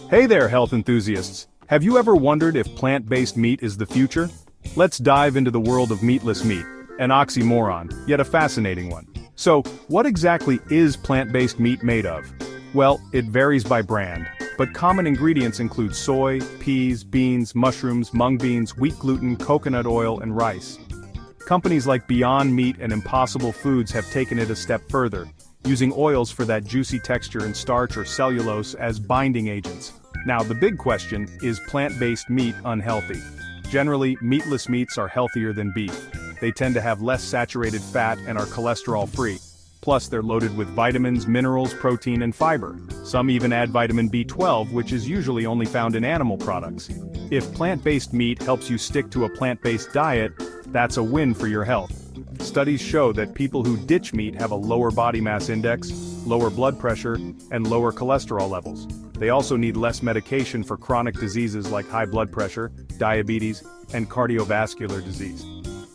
Hey there, health enthusiasts! Have you ever wondered if plant-based meat is the future? Let's dive into the world of meatless meat, an oxymoron, yet a fascinating one. So, what exactly is plant-based meat made of? Well, it varies by brand, but common ingredients include soy, peas, beans, mushrooms, mung beans, wheat gluten, coconut oil, and rice. Companies like Beyond Meat and Impossible Foods have taken it a step further, using oils for that juicy texture and starch or cellulose as binding agents. Now, the big question, is plant-based meat unhealthy? Generally, meatless meats are healthier than beef. They tend to have less saturated fat and are cholesterol-free. Plus, they're loaded with vitamins, minerals, protein, and fiber. Some even add vitamin B12, which is usually only found in animal products. If plant-based meat helps you stick to a plant-based diet, that's a win for your health. Studies show that people who ditch meat have a lower body mass index, lower blood pressure, and lower cholesterol levels. They also need less medication for chronic diseases like high blood pressure, diabetes, and cardiovascular disease.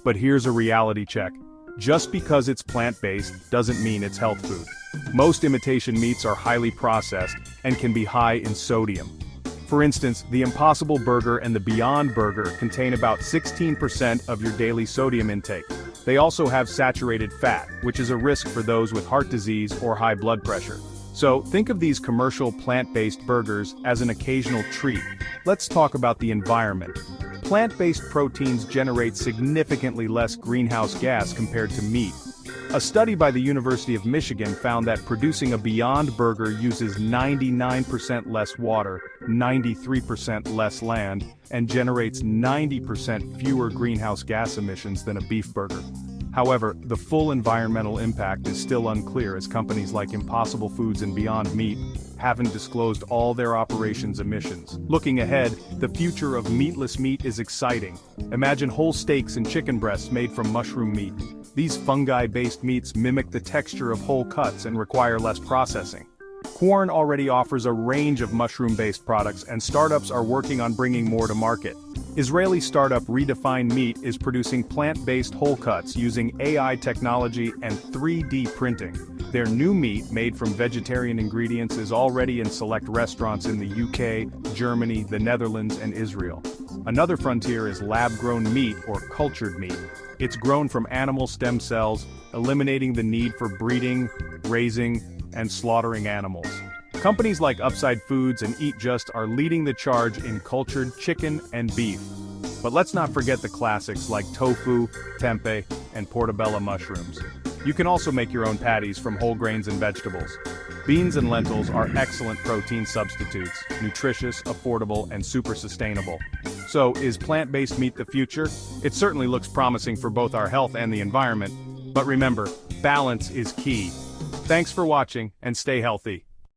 But here's a reality check. Just because it's plant-based doesn't mean it's health food. Most imitation meats are highly processed and can be high in sodium. For instance, the Impossible Burger and the Beyond Burger contain about 16% of your daily sodium intake. They also have saturated fat, which is a risk for those with heart disease or high blood pressure. So, think of these commercial plant-based burgers as an occasional treat. Let's talk about the environment. Plant-based proteins generate significantly less greenhouse gas compared to meat. A study by the University of Michigan found that producing a Beyond Burger uses 99% less water, 93% less land, and generates 90% fewer greenhouse gas emissions than a beef burger. However, the full environmental impact is still unclear as companies like Impossible Foods and Beyond Meat haven't disclosed all their operations' emissions. Looking ahead, the future of meatless meat is exciting. Imagine whole steaks and chicken breasts made from mushroom meat. These fungi-based meats mimic the texture of whole cuts and require less processing. Quorn already offers a range of mushroom-based products, and startups are working on bringing more to market. Israeli startup Redefined Meat is producing plant-based whole cuts using AI technology and 3D printing. Their new meat, made from vegetarian ingredients, is already in select restaurants in the UK, Germany, the Netherlands, and Israel. Another frontier is lab-grown meat or cultured meat. It's grown from animal stem cells, eliminating the need for breeding, raising, and slaughtering animals. Companies like Upside Foods and Eat Just are leading the charge in cultured chicken and beef. But let's not forget the classics like tofu, tempeh, and portobello mushrooms. You can also make your own patties from whole grains and vegetables. Beans and lentils are excellent protein substitutes, nutritious, affordable, and super sustainable. So, is plant-based meat the future? It certainly looks promising for both our health and the environment. But remember, balance is key. Thanks for watching, and stay healthy.